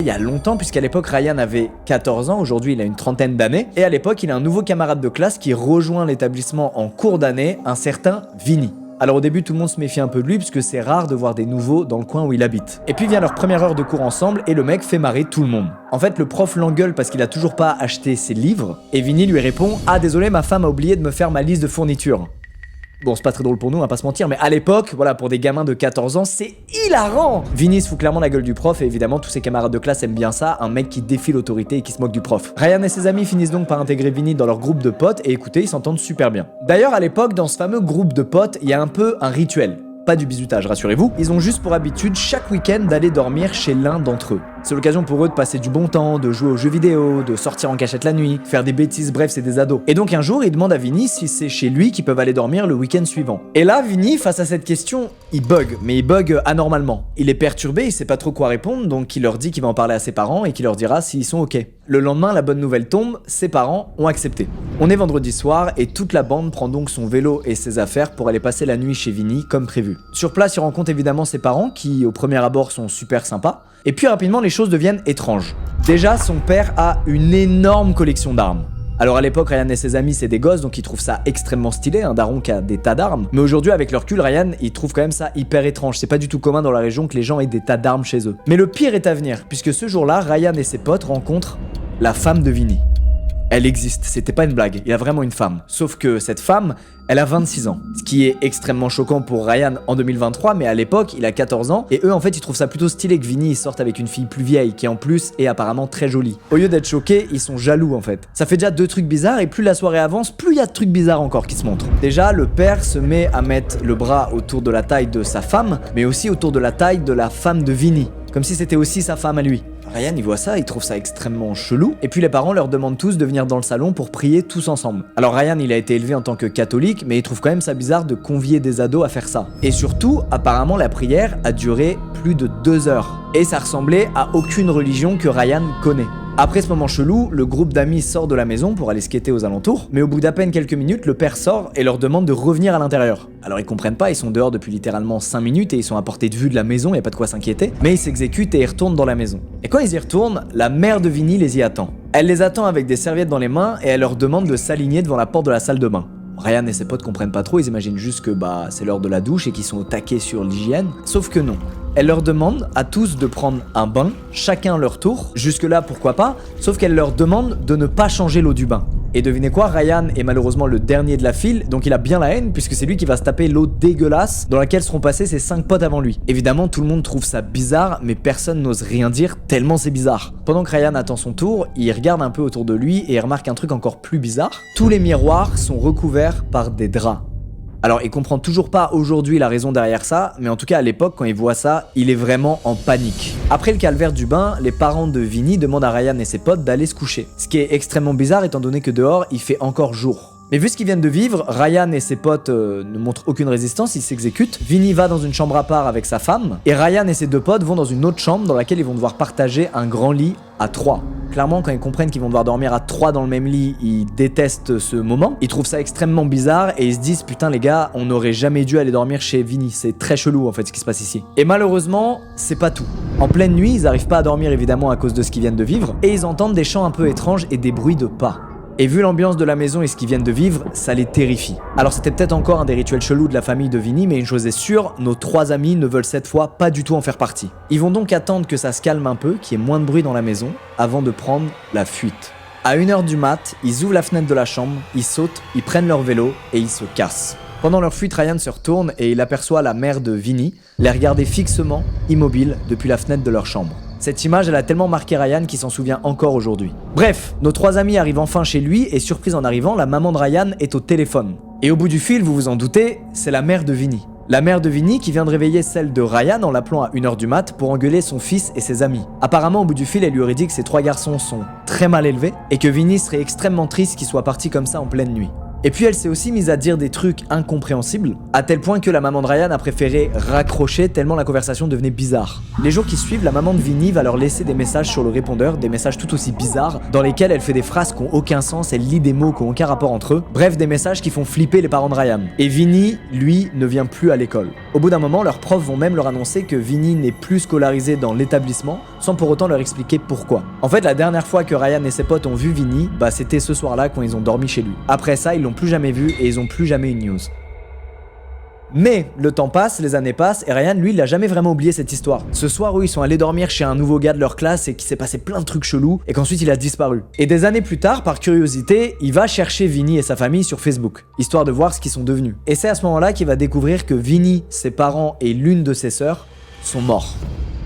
Il y a longtemps, puisqu'à l'époque Ryan avait 14 ans, aujourd'hui il a une trentaine d'années, et à l'époque il a un nouveau camarade de classe qui rejoint l'établissement en cours d'année, un certain Vinny. Alors au début tout le monde se méfie un peu de lui puisque c'est rare de voir des nouveaux dans le coin où il habite. Et puis vient leur première heure de cours ensemble et le mec fait marrer tout le monde. En fait le prof l'engueule parce qu'il a toujours pas acheté ses livres et Vinny lui répond « Ah désolé ma femme a oublié de me faire ma liste de fournitures ». Bon, c'est pas très drôle pour nous, on va pas se mentir, mais à l'époque, voilà, pour des gamins de 14 ans, c'est hilarant. Vinny se fout clairement la gueule du prof et évidemment tous ses camarades de classe aiment bien ça, un mec qui défie l'autorité et qui se moque du prof. Ryan et ses amis finissent donc par intégrer Vinny dans leur groupe de potes et écoutez, ils s'entendent super bien. D'ailleurs, à l'époque, dans ce fameux groupe de potes, il y a un peu un rituel. Pas du bisutage, rassurez-vous. Ils ont juste pour habitude chaque week-end d'aller dormir chez l'un d'entre eux. C'est l'occasion pour eux de passer du bon temps, de jouer aux jeux vidéo, de sortir en cachette la nuit, faire des bêtises, bref, c'est des ados. Et donc un jour, ils demandent à Vinny si c'est chez lui qu'ils peuvent aller dormir le week-end suivant. Et là, Vinny, face à cette question, il bug, mais il bug anormalement. Il est perturbé, il sait pas trop quoi répondre, donc il leur dit qu'il va en parler à ses parents et qu'il leur dira s'ils sont ok. Le lendemain, la bonne nouvelle tombe, ses parents ont accepté. On est vendredi soir et toute la bande prend donc son vélo et ses affaires pour aller passer la nuit chez Vinny comme prévu. Sur place, il rencontre évidemment ses parents qui, au premier abord, sont super sympas. Et puis rapidement, les choses deviennent étranges. Déjà, son père a une énorme collection d'armes. Alors à l'époque, Ryan et ses amis, c'est des gosses, donc ils trouvent ça extrêmement stylé, un daron qui a des tas d'armes. Mais aujourd'hui, avec leur recul, Ryan, il trouve quand même ça hyper étrange. C'est pas du tout commun dans la région que les gens aient des tas d'armes chez eux. Mais le pire est à venir, puisque ce jour-là, Ryan et ses potes rencontrent la femme de Vinny. Elle existe, c'était pas une blague, il a vraiment une femme. Sauf que cette femme, elle a 26 ans. Ce qui est extrêmement choquant pour Ryan en 2023, mais à l'époque, il a 14 ans. Et eux, en fait, ils trouvent ça plutôt stylé que Vinny sorte avec une fille plus vieille, qui en plus est apparemment très jolie. Au lieu d'être choqués, ils sont jaloux en fait. Ça fait déjà 2 trucs bizarres, et plus la soirée avance, plus il y a de trucs bizarres encore qui se montrent. Déjà, le père se met à mettre le bras autour de la taille de sa femme, mais aussi autour de la taille de la femme de Vinny. Comme si c'était aussi sa femme à lui. Ryan, il voit ça, il trouve ça extrêmement chelou. Et puis les parents leur demandent tous de venir dans le salon pour prier tous ensemble. Alors Ryan, il a été élevé en tant que catholique, mais il trouve quand même ça bizarre de convier des ados à faire ça. Et surtout, apparemment, la prière a duré plus de 2 heures. Et ça ressemblait à aucune religion que Ryan connaît. Après ce moment chelou, le groupe d'amis sort de la maison pour aller skater aux alentours, mais au bout d'à peine quelques minutes, le père sort et leur demande de revenir à l'intérieur. Alors ils comprennent pas, ils sont dehors depuis littéralement 5 minutes et ils sont à portée de vue de la maison, y a pas de quoi s'inquiéter, mais ils s'exécutent et ils retournent dans la maison. Et quand ils y retournent, la mère de Vinny les y attend. Elle les attend avec des serviettes dans les mains et elle leur demande de s'aligner devant la porte de la salle de bain. Ryan et ses potes comprennent pas trop, ils imaginent juste que c'est l'heure de la douche et qu'ils sont au taquet sur l'hygiène, sauf que non. Elle leur demande à tous de prendre un bain, chacun leur tour, jusque-là pourquoi pas, sauf qu'elle leur demande de ne pas changer l'eau du bain. Et devinez quoi, Ryan est malheureusement le dernier de la file, donc il a bien la haine puisque c'est lui qui va se taper l'eau dégueulasse dans laquelle seront passés ses 5 potes avant lui. Évidemment, tout le monde trouve ça bizarre, mais personne n'ose rien dire tellement c'est bizarre. Pendant que Ryan attend son tour, il regarde un peu autour de lui et il remarque un truc encore plus bizarre. Tous les miroirs sont recouverts par des draps. Alors il comprend toujours pas aujourd'hui la raison derrière ça, mais en tout cas à l'époque quand il voit ça, il est vraiment en panique. Après le calvaire du bain, les parents de Vinny demandent à Ryan et ses potes d'aller se coucher. Ce qui est extrêmement bizarre étant donné que dehors il fait encore jour. Mais vu ce qu'ils viennent de vivre, Ryan et ses potes ne montrent aucune résistance, ils s'exécutent. Vinny va dans une chambre à part avec sa femme, et Ryan et ses 2 potes vont dans une autre chambre dans laquelle ils vont devoir partager un grand lit à 3. Clairement, quand ils comprennent qu'ils vont devoir dormir à 3 dans le même lit, ils détestent ce moment. Ils trouvent ça extrêmement bizarre et ils se disent putain les gars, on n'aurait jamais dû aller dormir chez Vinny. C'est très chelou en fait ce qui se passe ici. Et malheureusement, c'est pas tout. En pleine nuit, ils arrivent pas à dormir évidemment à cause de ce qu'ils viennent de vivre et ils entendent des chants un peu étranges et des bruits de pas. Et vu l'ambiance de la maison et ce qu'ils viennent de vivre, ça les terrifie. Alors c'était peut-être encore un des rituels chelous de la famille de Vinny, mais une chose est sûre, nos 3 amis ne veulent cette fois pas du tout en faire partie. Ils vont donc attendre que ça se calme un peu, qu'il y ait moins de bruit dans la maison, avant de prendre la fuite. À 1h du mat, ils ouvrent la fenêtre de la chambre, ils sautent, ils prennent leur vélo et ils se cassent. Pendant leur fuite, Ryan se retourne et il aperçoit la mère de Vinny, les regarder fixement, immobile, depuis la fenêtre de leur chambre. Cette image, elle a tellement marqué Ryan qu'il s'en souvient encore aujourd'hui. Bref, nos 3 amis arrivent enfin chez lui et surprise en arrivant, la maman de Ryan est au téléphone. Et au bout du fil, vous vous en doutez, c'est la mère de Vinny. La mère de Vinny qui vient de réveiller celle de Ryan en l'appelant à 1h du mat pour engueuler son fils et ses amis. Apparemment, au bout du fil, elle lui aurait dit que ses 3 garçons sont très mal élevés et que Vinny serait extrêmement triste qu'il soit parti comme ça en pleine nuit. Et puis elle s'est aussi mise à dire des trucs incompréhensibles, à tel point que la maman de Ryan a préféré raccrocher tellement la conversation devenait bizarre. Les jours qui suivent, la maman de Vinny va leur laisser des messages sur le répondeur, des messages tout aussi bizarres, dans lesquels elle fait des phrases qui n'ont aucun sens, elle lit des mots qui n'ont aucun rapport entre eux, bref des messages qui font flipper les parents de Ryan. Et Vinny, lui, ne vient plus à l'école. Au bout d'un moment, leurs profs vont même leur annoncer que Vinny n'est plus scolarisé dans l'établissement, sans pour autant leur expliquer pourquoi. En fait, la dernière fois que Ryan et ses potes ont vu Vinny, c'était ce soir-là quand ils ont dormi chez lui. Après ça, ils l'ont plus jamais vu et ils ont plus jamais eu de news. Mais le temps passe, les années passent, et Ryan, lui, il a jamais vraiment oublié cette histoire. Ce soir où ils sont allés dormir chez un nouveau gars de leur classe et qu'il s'est passé plein de trucs chelous, et qu'ensuite il a disparu. Et des années plus tard, par curiosité, il va chercher Vinny et sa famille sur Facebook, histoire de voir ce qu'ils sont devenus. Et c'est à ce moment-là qu'il va découvrir que Vinny, ses parents et l'une de ses sœurs sont morts.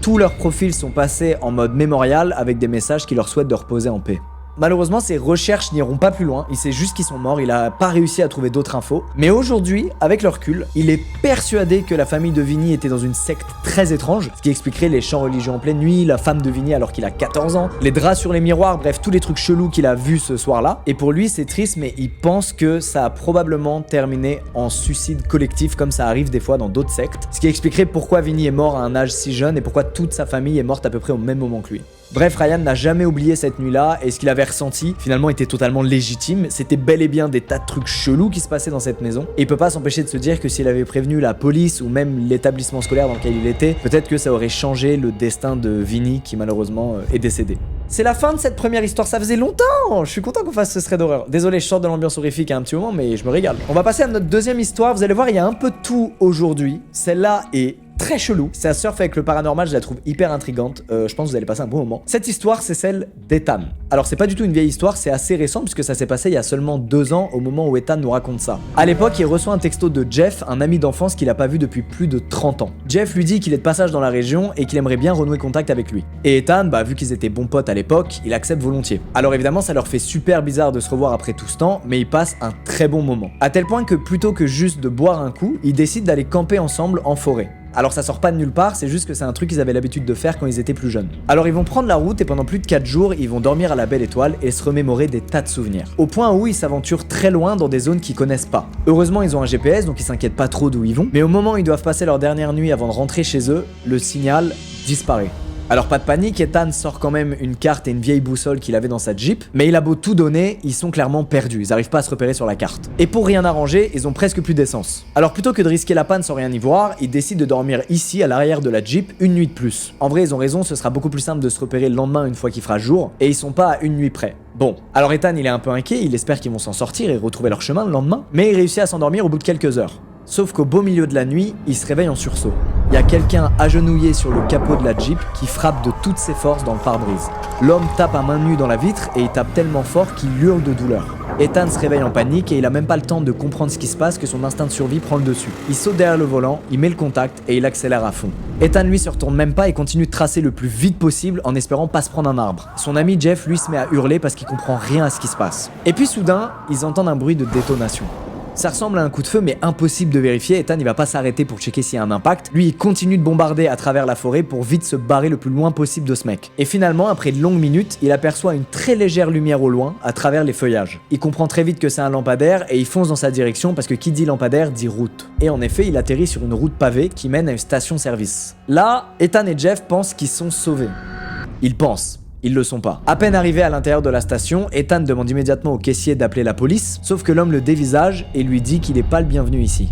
Tous leurs profils sont passés en mode mémorial avec des messages qui leur souhaitent de reposer en paix. Malheureusement, ses recherches n'iront pas plus loin, il sait juste qu'ils sont morts, il a pas réussi à trouver d'autres infos. Mais aujourd'hui, avec le recul, il est persuadé que la famille de Vinny était dans une secte très étrange, ce qui expliquerait les chants religieux en pleine nuit, la femme de Vinny alors qu'il a 14 ans, les draps sur les miroirs, bref, tous les trucs chelous qu'il a vus ce soir-là. Et pour lui, c'est triste, mais il pense que ça a probablement terminé en suicide collectif, comme ça arrive des fois dans d'autres sectes, ce qui expliquerait pourquoi Vinny est mort à un âge si jeune et pourquoi toute sa famille est morte à peu près au même moment que lui. Bref, Ryan n'a jamais oublié cette nuit-là et ce qu'il avait ressenti finalement était totalement légitime. C'était bel et bien des tas de trucs chelous qui se passaient dans cette maison. Et il peut pas s'empêcher de se dire que s'il avait prévenu la police ou même l'établissement scolaire dans lequel il était, peut-être que ça aurait changé le destin de Vinny qui malheureusement est décédé. C'est la fin de cette première histoire, ça faisait longtemps. Je suis content qu'on fasse ce thread d'horreur. Désolé, je sors de l'ambiance horrifique à un petit moment, mais je me régale. On va passer à notre deuxième histoire. Vous allez voir, il y a un peu de tout aujourd'hui. Celle-là est très chelou. Ça surfe avec le paranormal, je la trouve hyper intrigante. Je pense que vous allez passer un bon moment. Cette histoire, c'est celle d'Ethan. Alors, c'est pas du tout une vieille histoire, c'est assez récent puisque ça s'est passé il y a seulement 2 ans au moment où Ethan nous raconte ça. À l'époque, il reçoit un texto de Jeff, un ami d'enfance qu'il a pas vu depuis plus de 30 ans. Jeff lui dit qu'il est de passage dans la région et qu'il aimerait bien renouer contact avec lui. Et Ethan, vu qu'ils étaient bons potes à l'époque, il accepte volontiers. Alors évidemment, ça leur fait super bizarre de se revoir après tout ce temps, mais ils passent un très bon moment. À tel point que plutôt que juste de boire un coup, ils décident d'aller camper ensemble en forêt. Alors ça sort pas de nulle part, c'est juste que c'est un truc qu'ils avaient l'habitude de faire quand ils étaient plus jeunes. Alors ils vont prendre la route et pendant plus de 4 jours, ils vont dormir à la Belle Étoile et se remémorer des tas de souvenirs. Au point où ils s'aventurent très loin dans des zones qu'ils connaissent pas. Heureusement ils ont un GPS donc ils s'inquiètent pas trop d'où ils vont, mais au moment où ils doivent passer leur dernière nuit avant de rentrer chez eux, le signal disparaît. Alors pas de panique, Ethan sort quand même une carte et une vieille boussole qu'il avait dans sa Jeep, mais il a beau tout donner, ils sont clairement perdus, ils arrivent pas à se repérer sur la carte. Et pour rien arranger, ils ont presque plus d'essence. Alors plutôt que de risquer la panne sans rien y voir, ils décident de dormir ici à l'arrière de la Jeep une nuit de plus. En vrai ils ont raison, ce sera beaucoup plus simple de se repérer le lendemain une fois qu'il fera jour, et ils sont pas à une nuit près. Bon, alors Ethan il est un peu inquiet, il espère qu'ils vont s'en sortir et retrouver leur chemin le lendemain, mais il réussit à s'endormir au bout de quelques heures. Sauf qu'au beau milieu de la nuit, il se réveille en sursaut. Il y a quelqu'un agenouillé sur le capot de la Jeep qui frappe de toutes ses forces dans le pare-brise. L'homme tape à main nue dans la vitre et il tape tellement fort qu'il hurle de douleur. Ethan se réveille en panique et il a même pas le temps de comprendre ce qui se passe que son instinct de survie prend le dessus. Il saute derrière le volant, il met le contact et il accélère à fond. Ethan lui se retourne même pas et continue de tracer le plus vite possible en espérant pas se prendre un arbre. Son ami Jeff lui se met à hurler parce qu'il comprend rien à ce qui se passe. Et puis soudain, ils entendent un bruit de détonation. Ça ressemble à un coup de feu mais impossible de vérifier, Ethan il va pas s'arrêter pour checker s'il y a un impact, lui il continue de bombarder à travers la forêt pour vite se barrer le plus loin possible de ce mec. Et finalement, après de longues minutes, il aperçoit une très légère lumière au loin à travers les feuillages. Il comprend très vite que c'est un lampadaire et il fonce dans sa direction parce que qui dit lampadaire dit route. Et en effet, il atterrit sur une route pavée qui mène à une station-service. Là, Ethan et Jeff pensent qu'ils sont sauvés. Ils pensent. Ils le sont pas. À peine arrivé à l'intérieur de la station, Ethan demande immédiatement au caissier d'appeler la police, sauf que l'homme le dévisage et lui dit qu'il est pas le bienvenu ici.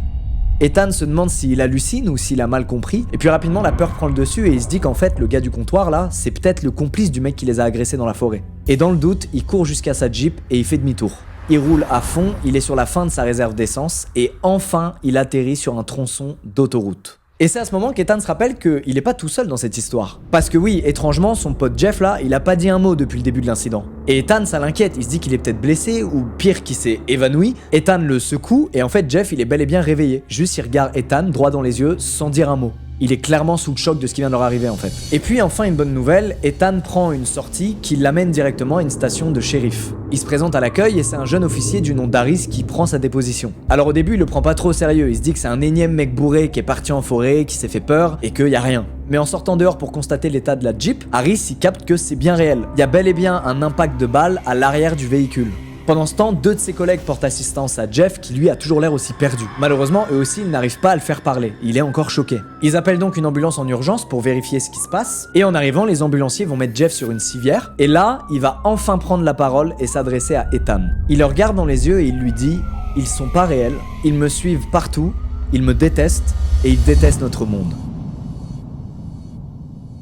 Ethan se demande s'il hallucine ou s'il a mal compris, et puis rapidement la peur prend le dessus et il se dit qu'en fait le gars du comptoir là, c'est peut-être le complice du mec qui les a agressés dans la forêt. Et dans le doute, il court jusqu'à sa Jeep et il fait demi-tour. Il roule à fond, il est sur la fin de sa réserve d'essence et enfin il atterrit sur un tronçon d'autoroute. Et c'est à ce moment qu'Ethan se rappelle qu'il est pas tout seul dans cette histoire. Parce que oui, étrangement, son pote Jeff là, il a pas dit un mot depuis le début de l'incident. Et Ethan, ça l'inquiète, il se dit qu'il est peut-être blessé ou pire qu'il s'est évanoui. Ethan le secoue et en fait Jeff il est bel et bien réveillé. Juste il regarde Ethan droit dans les yeux sans dire un mot. Il est clairement sous le choc de ce qui vient de leur arriver en fait. Et puis enfin une bonne nouvelle, Ethan prend une sortie qui l'amène directement à une station de shérif. Il se présente à l'accueil et c'est un jeune officier du nom d'Harris qui prend sa déposition. Alors au début il le prend pas trop au sérieux, il se dit que c'est un énième mec bourré qui est parti en forêt, qui s'est fait peur et qu'il y a rien. Mais en sortant dehors pour constater l'état de la Jeep, Harris il capte que c'est bien réel. Il y a bel et bien un impact de balle à l'arrière du véhicule. Pendant ce temps, 2 de ses collègues portent assistance à Jeff qui lui a toujours l'air aussi perdu. Malheureusement, eux aussi, ils n'arrivent pas à le faire parler. Il est encore choqué. Ils appellent donc une ambulance en urgence pour vérifier ce qui se passe. Et en arrivant, les ambulanciers vont mettre Jeff sur une civière. Et là, il va enfin prendre la parole et s'adresser à Ethan. Il le regarde dans les yeux et il lui dit « Ils sont pas réels, ils me suivent partout, ils me détestent et ils détestent notre monde. »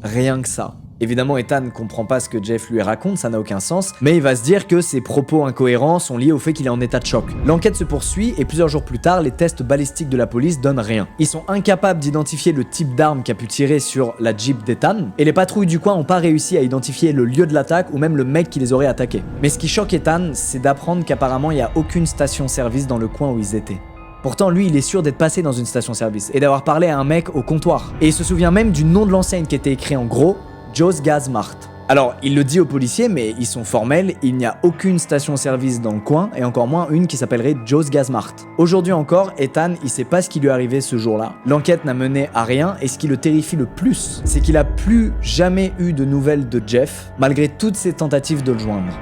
Rien que ça. Évidemment, Ethan comprend pas ce que Jeff lui raconte, ça n'a aucun sens, mais il va se dire que ses propos incohérents sont liés au fait qu'il est en état de choc. L'enquête se poursuit et plusieurs jours plus tard, les tests balistiques de la police donnent rien. Ils sont incapables d'identifier le type d'arme qui a pu tirer sur la Jeep d'Ethan, et les patrouilles du coin n'ont pas réussi à identifier le lieu de l'attaque ou même le mec qui les aurait attaqués. Mais ce qui choque Ethan, c'est d'apprendre qu'apparemment il n'y a aucune station-service dans le coin où ils étaient. Pourtant, lui, il est sûr d'être passé dans une station-service et d'avoir parlé à un mec au comptoir. Et il se souvient même du nom de l'enseigne qui était écrit en gros, Joe's Gas Mart. Alors, il le dit aux policiers, mais ils sont formels, il n'y a aucune station-service dans le coin, et encore moins une qui s'appellerait Joe's Gas Mart. Aujourd'hui encore, Ethan, il sait pas ce qui lui est arrivé ce jour-là. L'enquête n'a mené à rien, et ce qui le terrifie le plus, c'est qu'il a plus jamais eu de nouvelles de Jeff, malgré toutes ses tentatives de le joindre.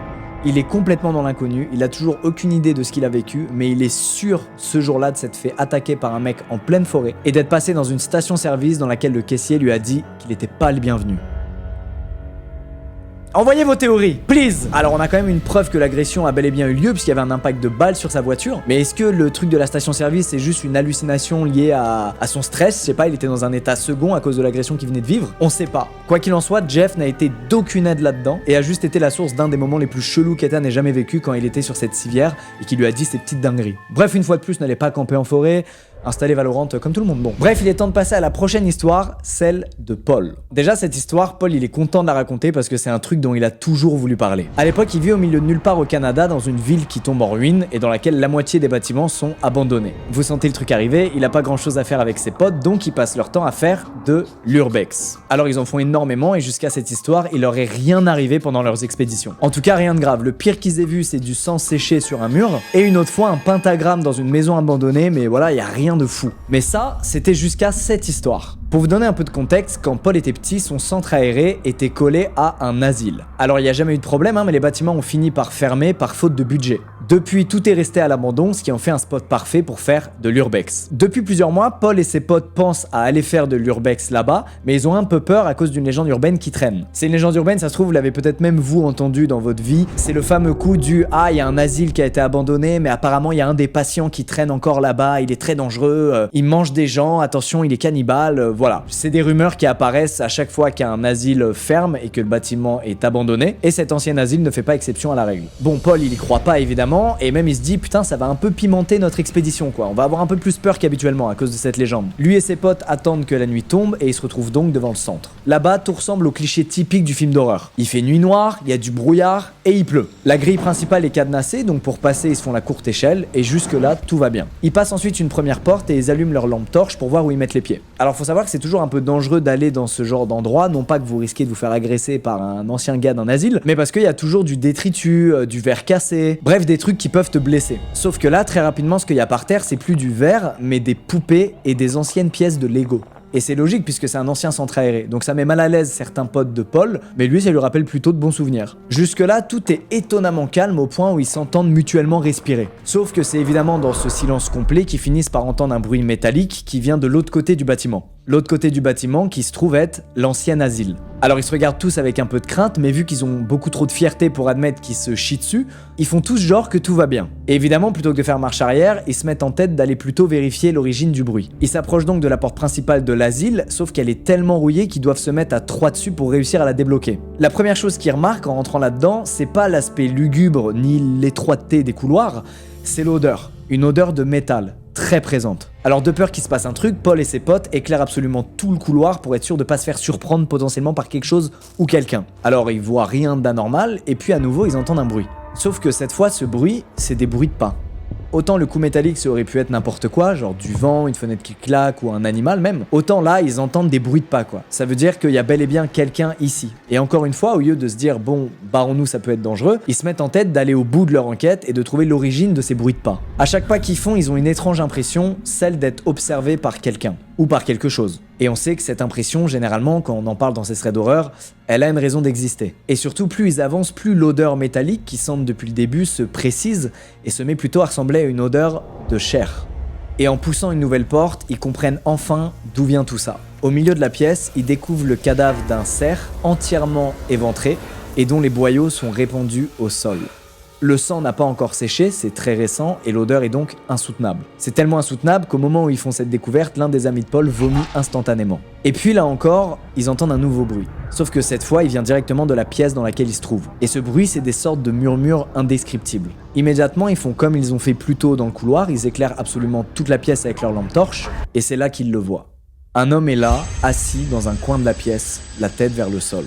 Il est complètement dans l'inconnu, il a toujours aucune idée de ce qu'il a vécu, mais il est sûr ce jour-là de s'être fait attaquer par un mec en pleine forêt, et d'être passé dans une station-service dans laquelle le caissier lui a dit qu'il n'était pas le bienvenu. Envoyez vos théories, please. Alors on a quand même une preuve que l'agression a bel et bien eu lieu puisqu'il y avait un impact de balle sur sa voiture. Mais est-ce que le truc de la station-service c'est juste une hallucination liée à son stress? Je sais pas, il était dans un état second à cause de l'agression qu'il venait de vivre. On sait pas. Quoi qu'il en soit, Jeff n'a été d'aucune aide là-dedans et a juste été la source d'un des moments les plus chelous qu'Ethan ait jamais vécu quand il était sur cette civière et qui lui a dit ses petites dingueries. Bref, une fois de plus, n'allez pas camper en forêt. Installer Valorant comme tout le monde. Bon. Bref, il est temps de passer à la prochaine histoire, celle de Paul. Déjà, cette histoire, Paul, il est content de la raconter parce que c'est un truc dont il a toujours voulu parler. À l'époque, il vit au milieu de nulle part au Canada, dans une ville qui tombe en ruine et dans laquelle la moitié des bâtiments sont abandonnés. Vous sentez le truc arriver, il a pas grand chose à faire avec ses potes, donc ils passent leur temps à faire de l'urbex. Alors ils en font énormément et jusqu'à cette histoire, il leur est rien arrivé pendant leurs expéditions. En tout cas, rien de grave. Le pire qu'ils aient vu, c'est du sang séché sur un mur et une autre fois un pentagramme dans une maison abandonnée, mais voilà, il y a rien de fou. Mais ça, c'était jusqu'à cette histoire. Pour vous donner un peu de contexte, quand Paul était petit, son centre aéré était collé à un asile. Alors il n'y a jamais eu de problème, mais les bâtiments ont fini par fermer par faute de budget. Depuis, tout est resté à l'abandon, ce qui en fait un spot parfait pour faire de l'urbex. Depuis plusieurs mois, Paul et ses potes pensent à aller faire de l'urbex là-bas, mais ils ont un peu peur à cause d'une légende urbaine qui traîne. C'est une légende urbaine, ça se trouve, vous l'avez peut-être même vous entendu dans votre vie. C'est le fameux coup du « Ah, il y a un asile qui a été abandonné, mais apparemment il y a un des patients qui traîne encore là-bas, il est très dangereux, il mange des gens, attention, il est cannibale, voilà. » C'est des rumeurs qui apparaissent à chaque fois qu'un asile ferme et que le bâtiment est abandonné, et cet ancien asile ne fait pas exception à la règle. Bon, Paul, il y croit pas évidemment, et même il se dit putain ça va un peu pimenter notre expédition quoi, on va avoir un peu plus peur qu'habituellement à cause de cette légende. Lui et ses potes attendent que la nuit tombe et ils se retrouvent donc devant le centre. Là-bas tout ressemble au cliché typique du film d'horreur. Il fait nuit noire, il y a du brouillard et il pleut. La grille principale est cadenassée donc pour passer ils se font la courte échelle et jusque là tout va bien. Ils passent ensuite une première porte et ils allument leur lampe torche pour voir où ils mettent les pieds. Alors faut savoir que c'est toujours un peu dangereux d'aller dans ce genre d'endroit, non pas que vous risquez de vous faire agresser par un ancien gars d'un asile, mais parce qu'il y a toujours du détritus, du verre cassé, bref des trucs qui peuvent te blesser. Sauf que là, très rapidement, ce qu'il y a par terre, c'est plus du verre, mais des poupées et des anciennes pièces de Lego. Et c'est logique puisque c'est un ancien centre aéré, donc ça met mal à l'aise certains potes de Paul, mais lui ça lui rappelle plutôt de bons souvenirs. Jusque là, tout est étonnamment calme au point où ils s'entendent mutuellement respirer. Sauf que c'est évidemment dans ce silence complet qu'ils finissent par entendre un bruit métallique qui vient de l'autre côté du bâtiment. L'autre côté du bâtiment qui se trouve être l'ancien asile. Alors ils se regardent tous avec un peu de crainte, mais vu qu'ils ont beaucoup trop de fierté pour admettre qu'ils se chient dessus, ils font tous genre que tout va bien. Et évidemment, plutôt que de faire marche arrière, ils se mettent en tête d'aller plutôt vérifier l'origine du bruit. Ils s'approchent donc de la porte principale de l'asile, sauf qu'elle est tellement rouillée qu'ils doivent se mettre à trois dessus pour réussir à la débloquer. La première chose qu'ils remarquent en rentrant là-dedans, c'est pas l'aspect lugubre ni l'étroiteté des couloirs, c'est l'odeur. Une odeur de métal, très présente. Alors de peur qu'il se passe un truc, Paul et ses potes éclairent absolument tout le couloir pour être sûr de pas se faire surprendre potentiellement par quelque chose ou quelqu'un. Alors ils voient rien d'anormal et puis à nouveau ils entendent un bruit. Sauf que cette fois ce bruit, c'est des bruits de pas. Autant le coup métallique ça aurait pu être n'importe quoi, genre du vent, une fenêtre qui claque ou un animal même, autant là ils entendent des bruits de pas quoi. Ça veut dire qu'il y a bel et bien quelqu'un ici. Et encore une fois, au lieu de se dire bon, barrons-nous ça peut être dangereux, ils se mettent en tête d'aller au bout de leur enquête et de trouver l'origine de ces bruits de pas. À chaque pas qu'ils font, ils ont une étrange impression, celle d'être observés par quelqu'un. Ou par quelque chose. Et on sait que cette impression, généralement, quand on en parle dans ces threads d'horreur, elle a une raison d'exister. Et surtout, plus ils avancent, plus l'odeur métallique qui semble depuis le début se précise et se met plutôt à ressembler à une odeur de chair. Et en poussant une nouvelle porte, ils comprennent enfin d'où vient tout ça. Au milieu de la pièce, ils découvrent le cadavre d'un cerf entièrement éventré et dont les boyaux sont répandus au sol. Le sang n'a pas encore séché, c'est très récent, et l'odeur est donc insoutenable. C'est tellement insoutenable qu'au moment où ils font cette découverte, l'un des amis de Paul vomit instantanément. Et puis là encore, ils entendent un nouveau bruit. Sauf que cette fois, il vient directement de la pièce dans laquelle ils se trouvent. Et ce bruit, c'est des sortes de murmures indescriptibles. Immédiatement, ils font comme ils ont fait plus tôt dans le couloir, ils éclairent absolument toute la pièce avec leur lampe torche, et c'est là qu'ils le voient. Un homme est là, assis dans un coin de la pièce, la tête vers le sol.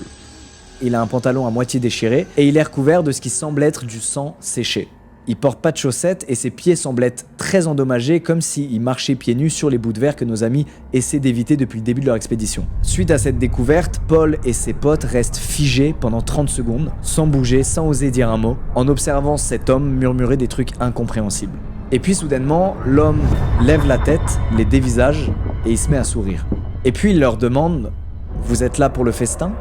Il a un pantalon à moitié déchiré et il est recouvert de ce qui semble être du sang séché. Il porte pas de chaussettes et ses pieds semblent être très endommagés, comme s'il marchait pieds nus sur les bouts de verre que nos amis essaient d'éviter depuis le début de leur expédition. Suite à cette découverte, Paul et ses potes restent figés pendant 30 secondes, sans bouger, sans oser dire un mot, en observant cet homme murmurer des trucs incompréhensibles. Et puis soudainement, l'homme lève la tête, les dévisage et il se met à sourire. Et puis il leur demande « Vous êtes là pour le festin ?»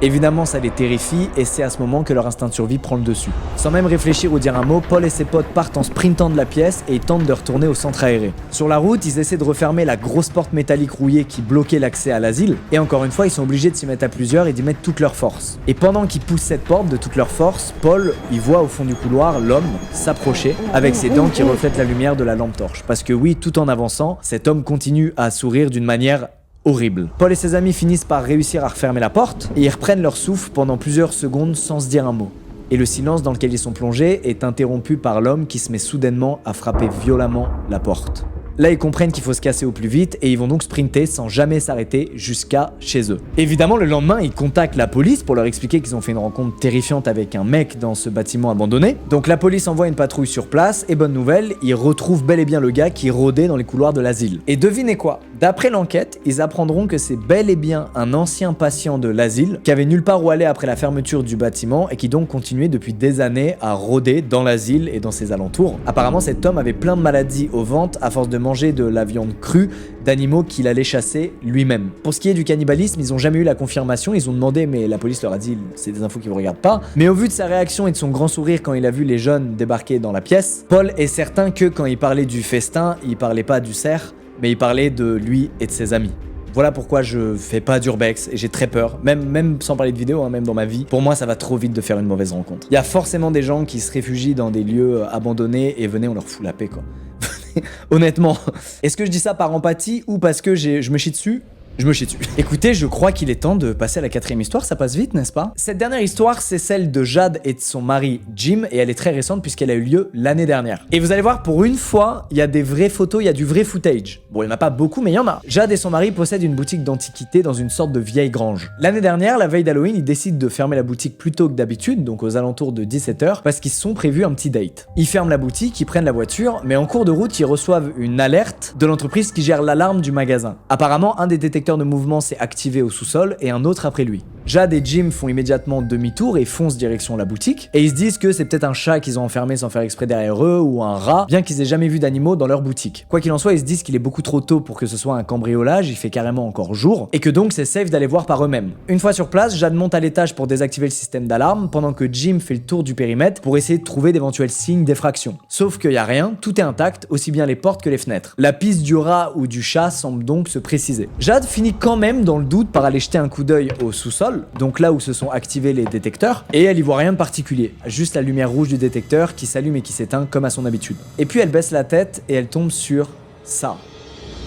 Évidemment, ça les terrifie et c'est à ce moment que leur instinct de survie prend le dessus. Sans même réfléchir ou dire un mot, Paul et ses potes partent en sprintant de la pièce et ils tentent de retourner au centre aéré. Sur la route, ils essaient de refermer la grosse porte métallique rouillée qui bloquait l'accès à l'asile et encore une fois, ils sont obligés de s'y mettre à plusieurs et d'y mettre toute leur force. Et pendant qu'ils poussent cette porte de toute leur force, Paul, il voit au fond du couloir l'homme s'approcher avec ses dents qui reflètent la lumière de la lampe torche. Parce que oui, tout en avançant, cet homme continue à sourire d'une manière horrible. Paul et ses amis finissent par réussir à refermer la porte et ils reprennent leur souffle pendant plusieurs secondes sans se dire un mot. Et le silence dans lequel ils sont plongés est interrompu par l'homme qui se met soudainement à frapper violemment la porte. Là, ils comprennent qu'il faut se casser au plus vite et ils vont donc sprinter sans jamais s'arrêter jusqu'à chez eux. Évidemment, le lendemain, ils contactent la police pour leur expliquer qu'ils ont fait une rencontre terrifiante avec un mec dans ce bâtiment abandonné. Donc la police envoie une patrouille sur place et bonne nouvelle, ils retrouvent bel et bien le gars qui rôdait dans les couloirs de l'asile. Et devinez quoi ? D'après l'enquête, ils apprendront que c'est bel et bien un ancien patient de l'asile qui avait nulle part où aller après la fermeture du bâtiment et qui donc continuait depuis des années à rôder dans l'asile et dans ses alentours. Apparemment, cet homme avait plein de maladies au ventre à force de manger de la viande crue d'animaux qu'il allait chasser lui-même. Pour ce qui est du cannibalisme, ils ont jamais eu la confirmation, ils ont demandé mais la police leur a dit c'est des infos qui vous regardent pas. Mais au vu de sa réaction et de son grand sourire quand il a vu les jeunes débarquer dans la pièce, Paul est certain que quand il parlait du festin, il parlait pas du cerf, mais il parlait de lui et de ses amis. Voilà pourquoi je fais pas d'urbex et j'ai très peur, même sans parler de vidéo, même dans ma vie. Pour moi, ça va trop vite de faire une mauvaise rencontre. Il y a forcément des gens qui se réfugient dans des lieux abandonnés et venez, on leur fout la paix quoi. Honnêtement, est-ce que je dis ça par empathie ou parce que je me chie dessus ? Je me chie dessus. Écoutez, je crois qu'il est temps de passer à la 4e histoire, ça passe vite, n'est-ce pas ? Cette dernière histoire, c'est celle de Jade et de son mari Jim, et elle est très récente puisqu'elle a eu lieu l'année dernière. Et vous allez voir, pour une fois, il y a des vraies photos, il y a du vrai footage. Bon, il n'y en a pas beaucoup, mais il y en a. Jade et son mari possèdent une boutique d'antiquités dans une sorte de vieille grange. L'année dernière, la veille d'Halloween, ils décident de fermer la boutique plus tôt que d'habitude, donc aux alentours de 17h, parce qu'ils se sont prévus un petit date. Ils ferment la boutique, ils prennent la voiture, mais en cours de route, ils reçoivent une alerte de l'entreprise qui gère l'alarme du magasin. Apparemment, un des détecteurs de mouvement s'est activé au sous-sol et un autre après lui. Jade et Jim font immédiatement demi-tour et foncent direction la boutique, et ils se disent que c'est peut-être un chat qu'ils ont enfermé sans faire exprès derrière eux, ou un rat, bien qu'ils aient jamais vu d'animaux dans leur boutique. Quoi qu'il en soit, ils se disent qu'il est beaucoup trop tôt pour que ce soit un cambriolage, il fait carrément encore jour, et que donc c'est safe d'aller voir par eux-mêmes. Une fois sur place, Jade monte à l'étage pour désactiver le système d'alarme, pendant que Jim fait le tour du périmètre pour essayer de trouver d'éventuels signes d'effraction. Sauf qu'il y a rien, tout est intact, aussi bien les portes que les fenêtres. La piste du rat ou du chat semble donc se préciser. Jade finit quand même dans le doute par aller jeter un coup d'œil au sous-sol, donc là où se sont activés les détecteurs, et elle y voit rien de particulier, juste la lumière rouge du détecteur qui s'allume et qui s'éteint comme à son habitude. Et puis elle baisse la tête et elle tombe sur ça.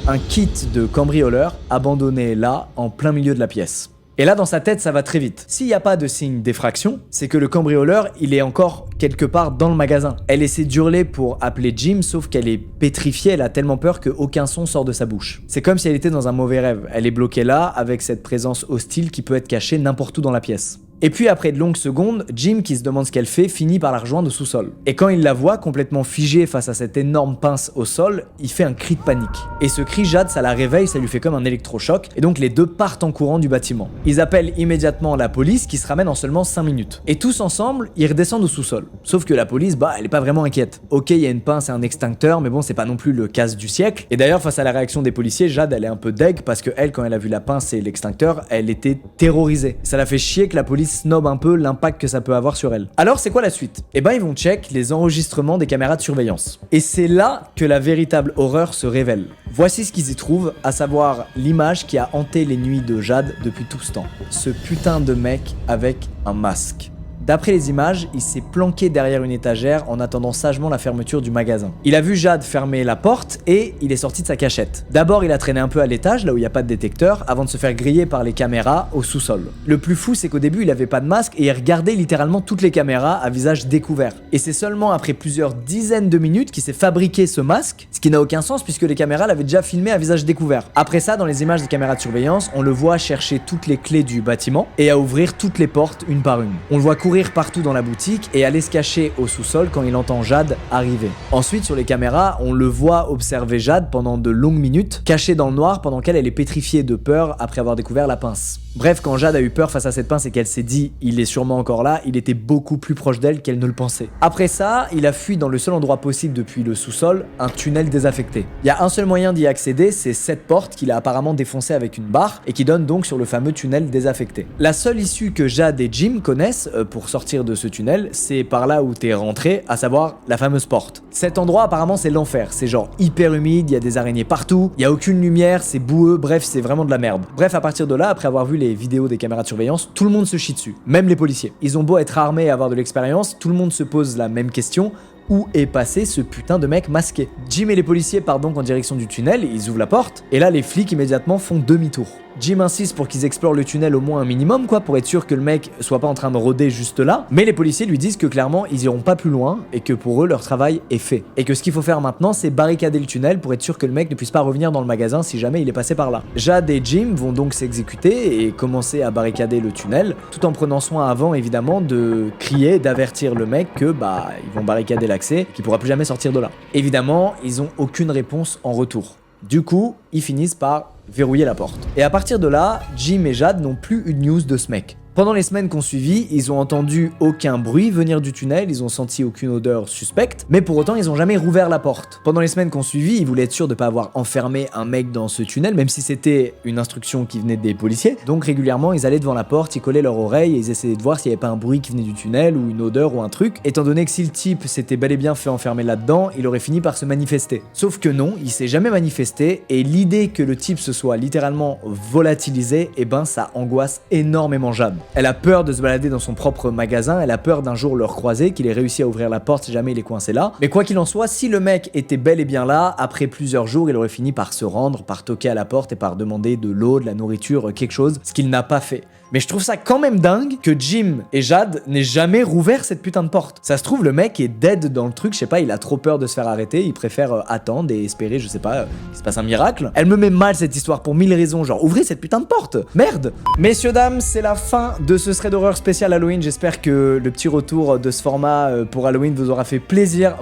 Un kit de cambrioleur abandonné là, en plein milieu de la pièce. Et là, dans sa tête, ça va très vite. S'il n'y a pas de signe d'effraction, c'est que le cambrioleur, il est encore quelque part dans le magasin. Elle essaie d'hurler pour appeler Jim, sauf qu'elle est pétrifiée, elle a tellement peur qu'aucun son sort de sa bouche. C'est comme si elle était dans un mauvais rêve. Elle est bloquée là, avec cette présence hostile qui peut être cachée n'importe où dans la pièce. Et puis après de longues secondes, Jim, qui se demande ce qu'elle fait, finit par la rejoindre au sous-sol. Et quand il la voit complètement figée face à cette énorme pince au sol, il fait un cri de panique. Et ce cri, Jade, ça la réveille, ça lui fait comme un électrochoc, et donc les deux partent en courant du bâtiment. Ils appellent immédiatement la police qui se ramène en seulement 5 minutes. Et tous ensemble, ils redescendent au sous-sol. Sauf que la police, elle est pas vraiment inquiète. Ok, il y a une pince et un extincteur, mais bon, c'est pas non plus le casse du siècle. Et d'ailleurs, face à la réaction des policiers, Jade, elle est un peu deg parce que elle, quand elle a vu la pince et l'extincteur, elle était terrorisée. Ça la fait chier que la police snob un peu l'impact que ça peut avoir sur elle. Alors c'est quoi la suite ? Eh ben ils vont check les enregistrements des caméras de surveillance. Et c'est là que la véritable horreur se révèle. Voici ce qu'ils y trouvent, à savoir l'image qui a hanté les nuits de Jade depuis tout ce temps. Ce putain de mec avec un masque. D'après les images, il s'est planqué derrière une étagère en attendant sagement la fermeture du magasin. Il a vu Jade fermer la porte et il est sorti de sa cachette. D'abord, il a traîné un peu à l'étage, là où il n'y a pas de détecteur, avant de se faire griller par les caméras au sous-sol. Le plus fou, c'est qu'au début, il avait pas de masque et il regardait littéralement toutes les caméras à visage découvert. Et c'est seulement après plusieurs dizaines de minutes qu'il s'est fabriqué ce masque, ce qui n'a aucun sens puisque les caméras l'avaient déjà filmé à visage découvert. Après ça, dans les images des caméras de surveillance, on le voit chercher toutes les clés du bâtiment et à ouvrir toutes les portes une par une. On le voit courir partout dans la boutique et aller se cacher au sous-sol quand il entend Jade arriver. Ensuite, sur les caméras, on le voit observer Jade pendant de longues minutes, cachée dans le noir pendant qu'elle est pétrifiée de peur après avoir découvert la pince. Bref, quand Jade a eu peur face à cette pince et qu'elle s'est dit « il est sûrement encore là », il était beaucoup plus proche d'elle qu'elle ne le pensait. Après ça, il a fui dans le seul endroit possible depuis le sous-sol, un tunnel désaffecté. Il y a un seul moyen d'y accéder, c'est cette porte qu'il a apparemment défoncée avec une barre et qui donne donc sur le fameux tunnel désaffecté. La seule issue que Jade et Jim connaissent pour sortir de ce tunnel, c'est par là où t'es rentré, à savoir la fameuse porte. Cet endroit apparemment c'est l'enfer, c'est genre hyper humide, il y a des araignées partout, il y a aucune lumière, c'est boueux, bref c'est vraiment de la merde. Bref, à partir de là, après avoir vu les vidéos des caméras de surveillance, tout le monde se chie dessus, même les policiers. Ils ont beau être armés et avoir de l'expérience, tout le monde se pose la même question: où est passé ce putain de mec masqué? Jim et les policiers partent donc en direction du tunnel, ils ouvrent la porte, et là les flics immédiatement font demi-tour. Jim insiste pour qu'ils explorent le tunnel au moins un minimum, quoi, pour être sûr que le mec soit pas en train de rôder juste là, mais les policiers lui disent que clairement ils iront pas plus loin et que pour eux leur travail est fait. Et que ce qu'il faut faire maintenant c'est barricader le tunnel pour être sûr que le mec ne puisse pas revenir dans le magasin si jamais il est passé par là. Jade et Jim vont donc s'exécuter et commencer à barricader le tunnel, tout en prenant soin avant évidemment de crier, d'avertir le mec que ils vont barricader l'accès, qu'il pourra plus jamais sortir de là. Évidemment, ils ont aucune réponse en retour. Du coup, ils finissent par verrouiller la porte. Et à partir de là, Jim et Jade n'ont plus eu de news de ce mec. Pendant les semaines qu'on suivi, ils ont entendu aucun bruit venir du tunnel, ils ont senti aucune odeur suspecte, mais pour autant ils ont jamais rouvert la porte. Pendant les semaines qu'on suivi, ils voulaient être sûrs de pas avoir enfermé un mec dans ce tunnel, même si c'était une instruction qui venait des policiers. Donc régulièrement ils allaient devant la porte, ils collaient leur oreille et ils essayaient de voir s'il y avait pas un bruit qui venait du tunnel ou une odeur ou un truc, étant donné que si le type s'était bel et bien fait enfermer là-dedans, il aurait fini par se manifester. Sauf que non, il s'est jamais manifesté, et l'idée que le type se soit littéralement volatilisé, ça angoisse énormément Jade. Elle a peur de se balader dans son propre magasin, elle a peur d'un jour le recroiser, qu'il ait réussi à ouvrir la porte si jamais il est coincé là. Mais quoi qu'il en soit, si le mec était bel et bien là, après plusieurs jours, il aurait fini par se rendre, par toquer à la porte et par demander de l'eau, de la nourriture, quelque chose, ce qu'il n'a pas fait. Mais je trouve ça quand même dingue que Jim et Jade n'aient jamais rouvert cette putain de porte. Ça se trouve, le mec est dead dans le truc, je sais pas, il a trop peur de se faire arrêter, il préfère attendre et espérer, je sais pas, qu'il se passe un miracle. Elle me met mal cette histoire pour 1000 raisons, genre ouvrez cette putain de porte, merde. Messieurs, dames, c'est la fin de ce thread d'horreur spécial Halloween, j'espère que le petit retour de ce format pour Halloween vous aura fait plaisir.